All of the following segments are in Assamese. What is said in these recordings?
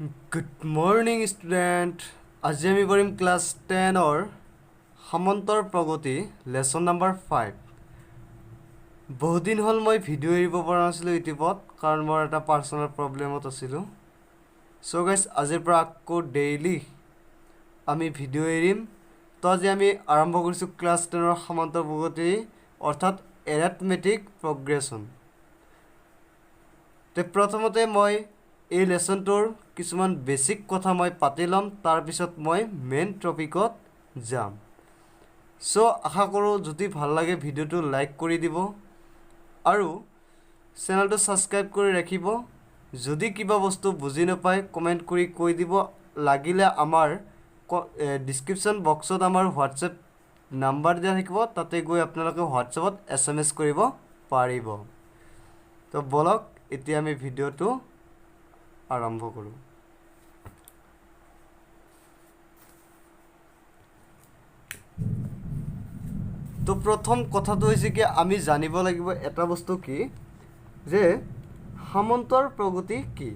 Good morning student. আজি আমি কৰিম ক্লাছ 10 সামন্তৰ প্ৰগতি লেসন নাম্বাৰ 5। বহুত দিন হ'ল মই ভিডিঅ' এৰিব পৰা নাছিলোঁ ইউটিউবত কাৰণ মোৰ এটা পাৰ্সোনাল প্ৰবলেমত আছিলোঁ। সো গাইস আজিৰ পৰা আকৌ ডেইলি আমি ভিডিঅ' এৰিম। তো আজি আমি আৰম্ভ কৰিছোঁ ক্লাছ 10 সামন্তৰ প্ৰগতি অৰ্থাৎ এৰিথমেটিক প্ৰগ্ৰেছন। তে প্ৰথমতে মই এই লেসনটোৰ কিছুমান বেসিক কথা মই পাতি লম, তাৰ পিছত মই মেইন টপিকত যাম। সো আশা কৰোঁ যদি ভাল লাগে ভিডিঅ'টো লাইক কৰি দিব আৰু চেনেলটো সাবস্ক্ৰাইব কৰি ৰাখিব। যদি কিবা বস্তু বুজি নাপায় কমেন্ট কৰি কৈ দিব, লাগিলে আমাৰ ডিসক্ৰিপশন বক্সত আমাৰ হোৱাটসএপ নাম্বাৰ দিয়া থাকিব, তাতে গৈ আপোনালোকে হোৱাটসএপত SMS কৰিব পাৰিব। তো বলক এতিয়া আমি ভিডিঅ'টো আৰম্ভ কৰোঁ। তো প্ৰথম কথাটো হৈছে কি আমি জানিব লাগিব এটা বস্তু কি যে সামন্তৰ প্ৰগতি কি।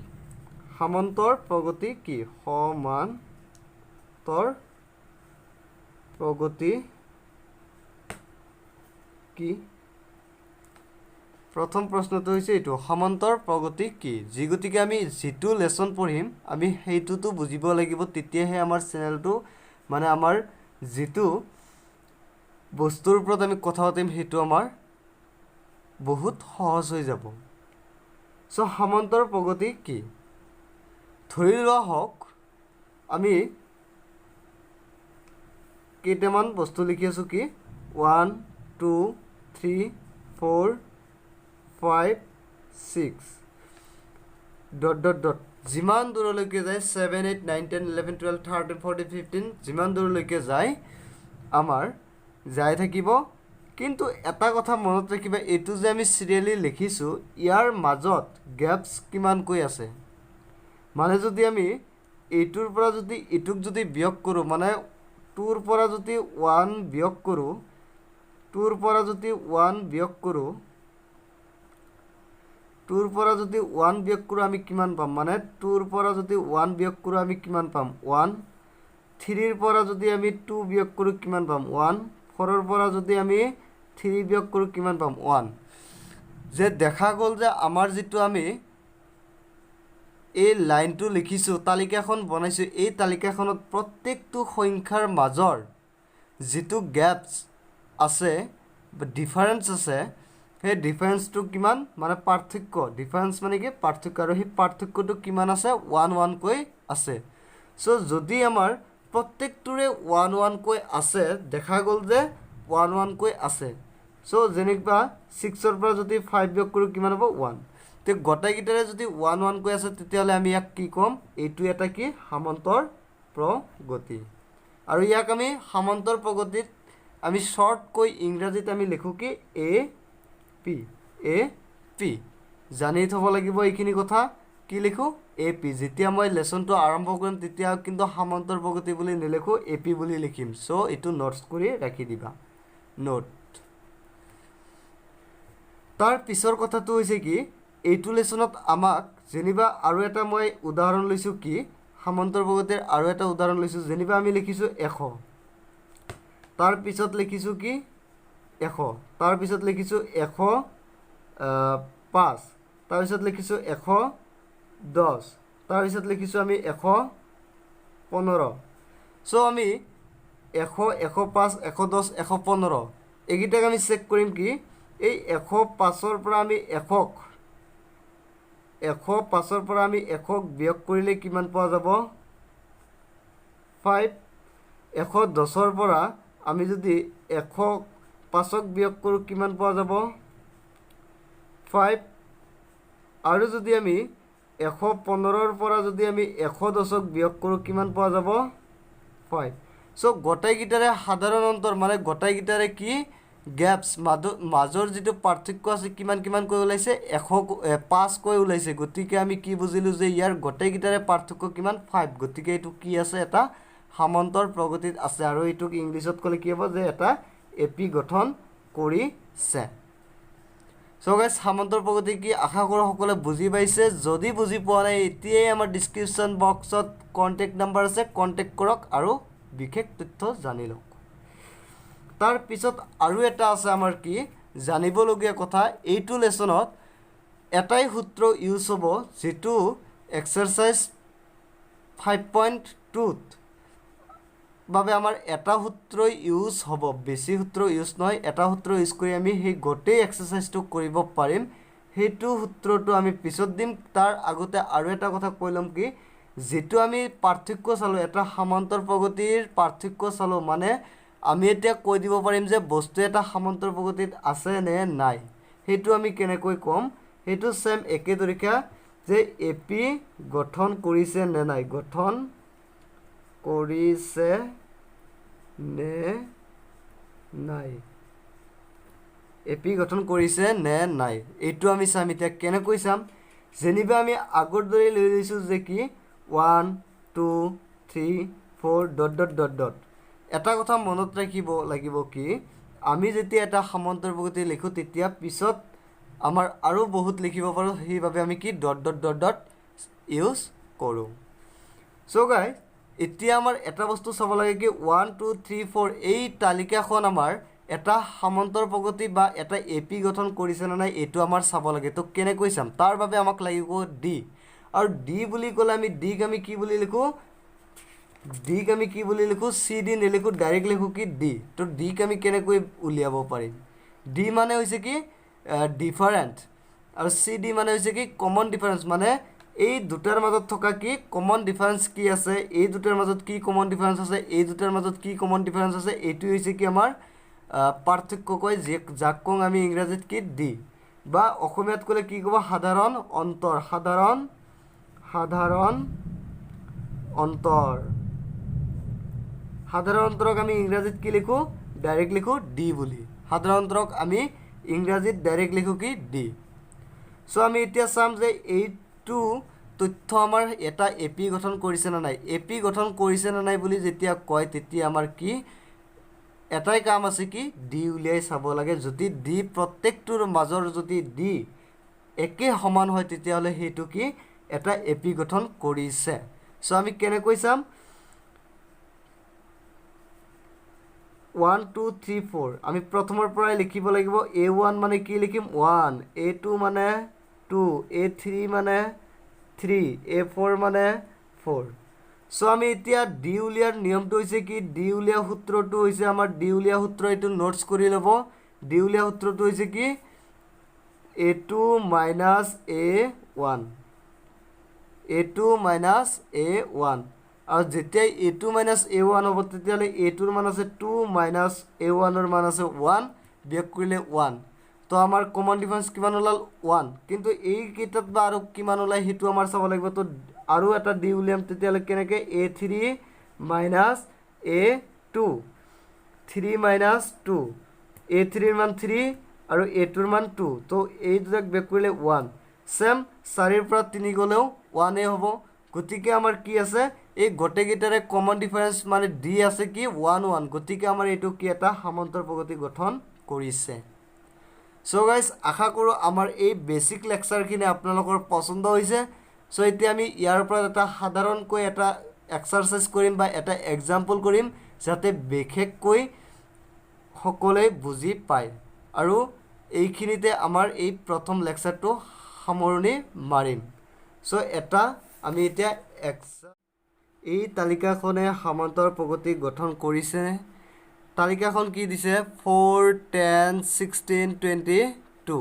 সামন্তৰ প্ৰগতি কি? সামন্তৰ প্ৰগতি কি? প্ৰথম প্ৰশ্নটো হৈছে এইটো, সামন্তৰ প্ৰগতি কি? যি গতিকে আমি যেটো লেসন পঢ়িম আমি সেইটোতো বুজিব লাগিব, তেতিয়াহে আমাৰ চেনেলটো মানে আমাৰ যেটো বস্তুৰ ওপৰত আমি কথা পাতিম সেইটো আমাৰ বহুত সহজ হৈ যাব। সো সামন্তৰ প্ৰগতি কি? ধৰি লোৱা হওক আমি কেইটামান বস্তু লিখি আছো কি 1 2 3 4 5 6 ডট ডট ডট যিমান দূৰলৈকে যায় 7 8 9 10 11 12 13 14 15 যিমান দূৰলৈকে যায় আমাৰ যাই থাকিব। কিন্তু এটা কথা মনত ৰাখিবা, এইটো যে আমি সিৰিয়ালি লিখিছো ইয়াৰ মাজত গ্যাপস কিমানকৈ আছে। মানে যদি আমি এইটোৰ পৰা যদি ইটুক যদি বিয়োগ কৰো, মানে 2 ৰ পৰা যদি 1 বিয়োগ কৰো, 2 ৰ পৰা যদি 1 বিয়োগ কৰো, 2 ৰ পৰা যদি 1 বিয়োগ কৰো আমি কিমান পাম? মানে 2 ৰ পৰা যদি 1 বিয়োগ কৰো আমি কিমান পাম? 1। 3 ৰ পৰা যদি আমি 2 বিয়োগ কৰো কিমান পাম? 1। 4 ৰ পৰা যদি আমি 3 বিয়োগ কৰো কিমান পাম? 1। যে দেখা গ'ল যে আমাৰ যেটো আমি এই লাইনটো লিখিছো, তালিকাখন বনাইছো, এই তালিকাখনত প্ৰত্যেকটো সংখ্যাৰ মাজৰ যেটো গ্যাপস আছে বা ডিফাৰেন্স আছে, সেই ডিফাৰেন্সটো কিমান? মানে পাৰ্থক্য। ডিফাৰেন্স মানে কি? পাৰ্থক্য। আৰু সেই পাৰ্থক্যটো কিমান আছে? 1 1 কৈ আছে। সো যদি আমাৰ প্ৰত্যেকটোৰে 1 1 কৈ আছে, দেখা গ'ল যে 1 1 কৈ আছে। সো যেনিবা 6 ৰ পৰা যদি 5 বিয়োগ কৰো কিমান হ'ব? 1। তে গটাইকেইটাৰে যদি 1 1 কৈ আছে তেতিয়াহ'লে আমি ইয়াক কি ক'ম? এইটো এটা কি? সামন্তৰ প্ৰগতি। আৰু ইয়াক আমি সামন্তৰ প্ৰগতিত আমি শৰ্ট কৈ ইংৰাজীত আমি লিখো কি? A P. জানি থব লাগিব এইখিনি কথা। কি লিখো? A P. যেতিয়া মই লেসনটো আৰম্ভ কৰিম তেতিয়া কিন্তু সামন্তৰ প্ৰগতি বুলি নিলিখো, এ পি বুলি লিখিম। সো এইটো নোটস কৰি ৰাখি দিবা। নোট। তাৰ পিছৰ কথাটো হৈছে কি এইটো লেসনত আমাক যেনিবা আৰু এটা মই উদাহৰণ লৈছো কি সামন্তৰ প্ৰগতিৰ আৰু এটা উদাহৰণ লৈছো। যেনিবা আমি লিখিছো 100, তাৰ পিছত লিখিছো কি 100, তাৰ পিছত লিখিছো 105, তাৰ পিছত লিখিছো 110, তাৰ পিছত লিখিছো আমি 115। সো আমি 100 105 110 115 এইকেইটাক আমি চেক কৰিম কি এই 105 ৰ পৰা আমি 100ক 105 ৰ পৰা আমি 100ক বিয়োগ কৰিলে কিমান পোৱা যাব? 5। 110 ৰ পৰা আমি যদি 105ক বিয়োগ কৰো কিমান পোৱা যাব? 5। আৰু যদি আমি 115 ৰ পৰা যদি আমি 110ক বিয়োগ কৰো কিমান পোৱা যাব? 5। সো গটাইকেইটাৰে সাধাৰণ অন্তৰ মানে গটাইকেইটাৰে কি গ্যাপস মাজৰ যেটো পাৰ্থক্য আছে কিমান কিমান কৈ ওলাইছে? 105 কৈ ওলাইছে। গতিকে আমি কি বুজিলো যে ইয়াৰ গটাইকেইটাৰে পাৰ্থক্য কিমান? 5। গতিকে এইটো কি আছে? এটা সামন্তৰ প্ৰগতিত আছে। আৰু এইটোক ইংলিছত ক'লে কি হ'ব? যে এটা এপি গঠন কৰিছে। সো গাইজ সামন্তৰ প্ৰগতি কি আশা কৰোঁ সকলোৱে বুজি পাইছে যদি বুজি পোৱা নাই এতিয়াই আমাৰ ডিছক্ৰিপশ্যন বক্সত কণ্টেক্ট নাম্বাৰ আছে কণ্টেক্ট কৰক আৰু বিশেষ তথ্য জানি লওক তাৰপিছত আৰু এটা আছে আমাৰ কি জানিবলগীয়া কথা এইটো লেচনত এটাই সূত্ৰ ইউজ হ'ব যেটো এক্সাৰসাইজ 5.2 বাবে আমাৰ এটা সূত্ৰ ইউজ হ'ব বেছি সূত্ৰ ইউজ নহয় এটা সূত্ৰ ইউজ কৰি আমি সেই গোটেই এক্সাৰসাইজটো কৰিব পাৰিম হেতু সূত্ৰটো আমি পিছত দিম তাৰ আগতে আৰু এটা কথা কৈ লম কি যেটো আমি পাৰ্থক্য চালো এটা সমান্তৰ প্ৰগতিৰ পাৰ্থক্য চালো মানে আমি এতিয়া কৈ দিব পাৰিম যে বস্তু এটা সমান্তৰ প্ৰগতিত আছে নে নাই হেতু আমি কেনেকৈ কম হেতু সেম একে তৰিকা যে এপি গঠন কৰিছে নে নাই গঠন কৰিছে নে নাই এপি গঠন কৰিছে নে নাই এইটো আমি চাম এতিয়া কেনেকৈ চাম যেনিবা আমি আগৰ দৰে লৈ লৈছো যে কি 1 2 3 4 ডট ডট ডট ডট এটা কথা মনত ৰাখিব লাগিব কি আমি যেতিয়া এটা সমান্তৰ প্ৰগতি লিখো তেতিয়া পিছত আমাৰ আৰু বহুত লিখিব পাৰো সেইভাবে আমি কি dot dot dot dot use কৰো সো গাইস এতিয়া আমাৰ এটা বস্তু চাব লাগে কি 1 2 3 4 এই তালিকাখন আমাৰ এটা সমান্তৰ প্ৰগতি বা এটা এপি গঠন কৰিছে না নাই এটো আমাৰ চাব লাগে তো কেনেকৈ চাম তাৰ বাবে আমাক লাগিব ডি আৰু ডি বুলি ক'লে আমি ডিক আমি কি বুলি লিখো ডিক আমি কি বুলি লিখো সি ডি নিলিখো ডাইৰেক্ট লিখো কি ডি তো ডিক আমি কেনেকৈ উলিয়াব পাৰিম ডি মানে হৈছে কি ডিফাৰেন্ট আৰু সি ডি মানে হৈছে কি কমন ডিফাৰেন্স মানে এই দুটাৰ মাজত থকা কি কমন ডিফাৰেন্স কি আছে এই দুটাৰ মাজত কি কমন ডিফাৰেন্স আছে এই দুটাৰ মাজত কি কমন ডিফাৰেন্স আছে এইটো হৈছে কি আমাৰ পাৰ্থক্য কয় যে যাক কং আমি ইংৰাজীত কি ডি বা অসমীয়াত ক'লে কি ক'ব সাধাৰণ অন্তৰ সাধাৰণ অন্তৰ সাধাৰণ অন্তৰক আমি ইংৰাজীত কি লিখো ডাইৰেক্ট লিখো ডি বুলি সাধাৰণ অন্তৰক আমি ইংৰাজীত ডাইৰেক্ট লিখো কি ডি সো আমি এতিয়া চাম যে এইটো তথ্য আমাৰ এটা এপি গঠন কৰিছে না নাই এপি গঠন কৰিছে না নাই বুলি যেতিয়া কয় তেতিয়া আমাৰ কি এটাই কাম আছে কি ডি উলিয়াই চাব লাগে যদি ডি প্ৰত্যেকটোৰ মাজৰ যদি ডি একে সমান হয় তেতিয়া হলে হেতু কি এটা এপি গঠন কৰিছে সো আমি কেনেকৈ চাম 1 2 3 4 আমি প্ৰথমৰ পৰাই লিখিব লাগিব a1 মানে কি লিখিম 1 a2 মানে 2 a3 মানে 3 a4 মানে 4 সো আমি এতিয়া ডি উলিয়াৰ নিয়মটো হৈছে কি ডি উলিয়া সূত্ৰটো হৈছে আমাৰ ডি উলিয়া সূত্ৰ এটো নোটস কৰি লব ডি উলিয়া সূত্ৰটো হৈছে কি a2 a1 a2 a1 আৰু যেতিয়া a2 a1 হ'ব তেতিয়ালে a2 ৰ মান আছে 2 a1 ৰ মান আছে 1 বিয়োগ কৰিলে 1 তো আমাৰ কমন ডিফাৰেন্স কিমান ওলাল 1 কিন্তু এই কিতাত বা আৰু কিমান ওলাই হেতু আমাৰ চাব লাগিব তো আৰু এটা ডি উলিয়াম তেতিয়ালে কেনেকে a3 a2 3 2 a3 ৰ মান 3 আৰু a2 ৰ মান 2 তো এই দুটাক বিয়োগ কৰিলে 1 সেম 4 ৰ পৰা 3 গলেও 1 এ হ'ব গতিকে আমাৰ কি আছে এই গোটেইকেইটাৰে কমন ডিফাৰেন্স মানে ডি আছে কি 1 1 গতিকে আমাৰ এইটো কি এটা সমান্তৰ প্ৰগতি গঠন কৰিছে সো গাইস আশা কৰো আমাৰ এই বেসিক লেকচাৰখিনি আপোনালোকৰ পছন্দ হৈছে সো এতিয়া আমি ইয়াৰ পৰা এটা সাধাৰণকৈ এটা এক্সাৰসাইজ কৰিম বা এটা এক্সাম্পল কৰিম যাতে বিশেষকৈ সকলোৱে বুজি পায় আৰু এইখিনিতে আমাৰ এই প্ৰথম লেকচাৰটো সামৰণি মাৰিম সো এটা আমি এতিয়া এই তালিকাখনে সমান্তৰ প্ৰগতি গঠন কৰিছে তালিকাখন কি দিছে 4 10 16 22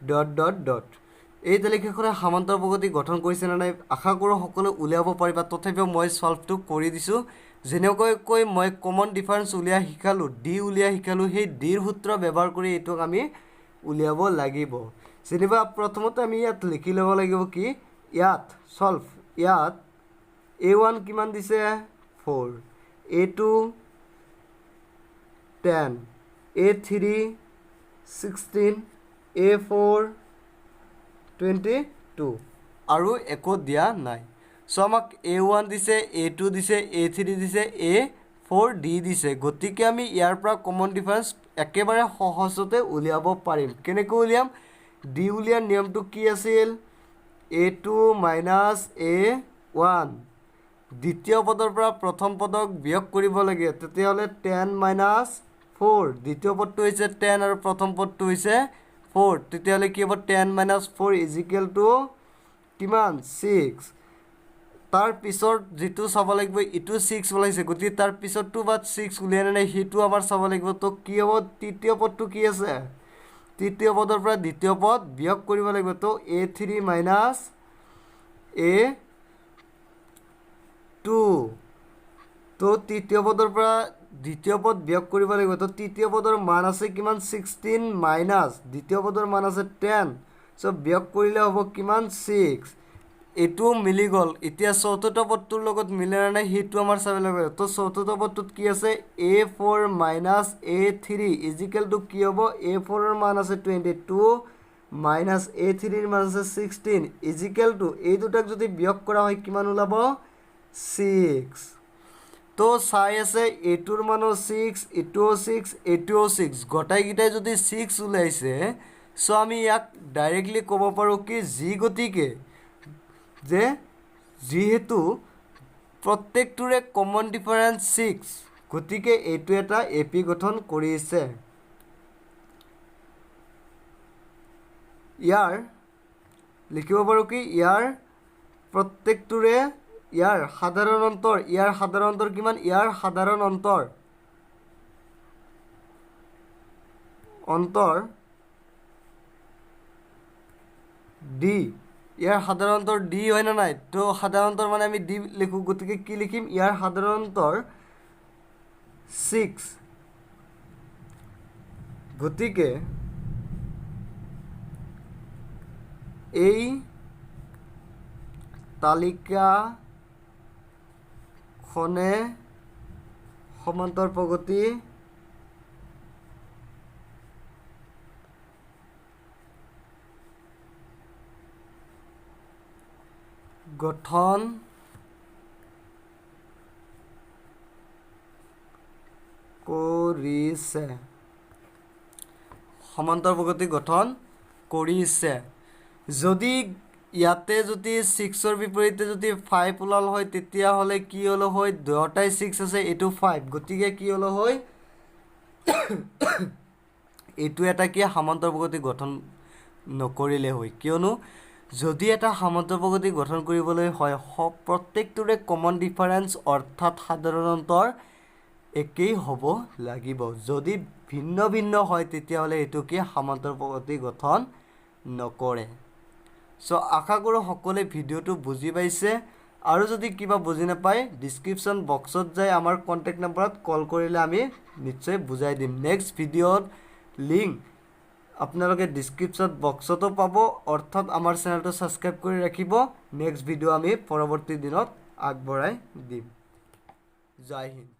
ডট ডট ডট এই তালিকাখনে সমান্তৰ প্ৰগতি গঠন কৰিছে না নাই আশা কৰো সকলো উলিয়াব পাৰিবা তথাপিও মই সলভটো কৰি দিছো যেনেকৈ মই কমন ডিফাৰেন্স উলিয়া শিকালো ডি উলিয়া শিকালো সেই ডিৰ সূত্ৰ ব্যৱহাৰ কৰি এটোক আমি উলিয়াব লাগিব যেনিবা প্ৰথমতে আমি ইয়াত লিখি ল'ব লাগিব কি ইয়াত সলভ ইয়াত a1 কিমান দিছে 4 a2 10 a3 16 a4 22 আৰু একো দিয়া নাই সো আমাক a1 দিছে a2 দিছে a3 দিছে a4 d দিছে গতিকে আমি ইয়াৰ পৰা কমন ডিফাৰেন্স একেবাৰে সহজতে উলিয়াব পাৰিম কেনেকৈ উলিয়াম ডি উলিয়াৰ নিয়মটো কি আছিল a2 মাইনাছ a1 দ্বিতীয় পদৰ পৰা প্ৰথম পদক বিয়োগ কৰিব লাগে তেতিয়াহ'লে 10 মাইনাছ 4 দ্বিতীয় পদটো হৈছে 10 আৰু প্ৰথম পদটো হৈছে 4 তেতিয়াহ'লে কি হ'ব 10 মাইনাছ 4 ইজিকেল টু কিমান 6 তাৰ পিছত যেটো চাব লাগিব ইটো 6 ওলাইছে গতি তাৰ পিছতটো বাদ 6 উলিয়াই নাই হিটো আমাৰ চাব লাগিব তো কি হ'ব তৃতীয় পদটো কি আছে তৃতীয় পদৰ পৰা দ্বিতীয় পদ বিয়োগ কৰিব লাগিব তো a3 মাইনাছ a2 তো তৃতীয় পদৰ পৰা দ্বিতীয় পদ বিয়োগ কৰিব লাগিব তো তৃতীয় পদৰ মান আছে কিমান 16 মাইনাছ দ্বিতীয় পদৰ মান আছে 10 সো বিয়োগ কৰিলে হ'ব কিমান 6 এটো মিলি গল এতিয়া চতুৰ্থ পদটোৰ লগত মিলে নাই হিটো আমাৰ চাব লাগিব তো চতুৰ্থ পদটোত কি আছে a4 minus a3 is equal two কি হ'ব a4 ৰ মান আছে 22 মাইনাছ a3 ৰ মান আছে 16 ইজিকেল টু এই দুটাক যদি বিয়োগ কৰা হয় কিমান ওলাব 6 তো চাই আছে এটোৰ মানো 6 এটোও 6 এটোও 6 গটাইকিটাই যদি 6 ওলাইছে সো আমি ইয়াক ডাইৰেক্টলি ক'ব পাৰো কি জি গতিকে যে যেহেতু প্ৰত্যেকটোৰে কমন ডিফাৰেন্স 6 গতিকে এইটো এটা এপি গঠন কৰিছে ইয়াৰ লিখিব পাৰো কি ইয়াৰ প্ৰত্যেকটোৰে ইয়াৰ সাধাৰণ অন্তৰ কিমান ইয়াৰ সাধাৰণ অন্তৰ ডি ইয়াৰ সাধাৰণ অন্তৰ ডি হয় না নাই তো সাধাৰণ অন্তৰ মানে আমি ডি লিখো গতিকে কি লিখিম ইয়াৰ সাধাৰণ অন্তৰ 6 গতিকে এই তালিকাখনে সমান্তৰ প্ৰগতি গঠন কৰিছে সমান্তৰ প্ৰগতি গঠন কৰিছে যদি ইয়াতে যদি 6 ৰ বিপৰীতে যদি 5 ওলাল হয় তেতিয়া হলে কি হলো হয় দুটাই 6 আছে এটো 5 গতিকে কি হলো হয় এটো এটা কি সমান্তৰ প্ৰগতি গঠন নকৰিলে হয় কিয়নো যদি এটা সমান্তৰ প্ৰগতি গঠন কৰিবলৈ হয় প্ৰত্যেকটোৰে কমন ডিফাৰেন্স অৰ্থাৎ সাধাৰণ অন্তৰ একেই হ'ব লাগিব যদি ভিন্ন ভিন্ন হয় তেতিয়া হলে এটো কি সমান্তৰ প্ৰগতি গঠন নকৰে সো আশা কৰো সকলে ভিডিওটো বুজি পাইছে আৰু যদি কিবা বুজি নাপায় ডেসক্ৰিপচন বক্সত যাই আমাৰ কন্টাক্ট নম্বৰত কল কৰিলে আমি নিশ্চয় বুজাই দিম নেক্সট ভিডিওৰ লিংক আপোনালোকে ডেসক্ৰিপচন বক্সতো পাব অৰ্থাৎ আমাৰ চেনেলটো সাবস্ক্ৰাইব কৰি ৰাখিব নেক্সট ভিডিও আমি পৰৱৰ্তী দিনত আগবঢ়াই দিম জয় হিন্দ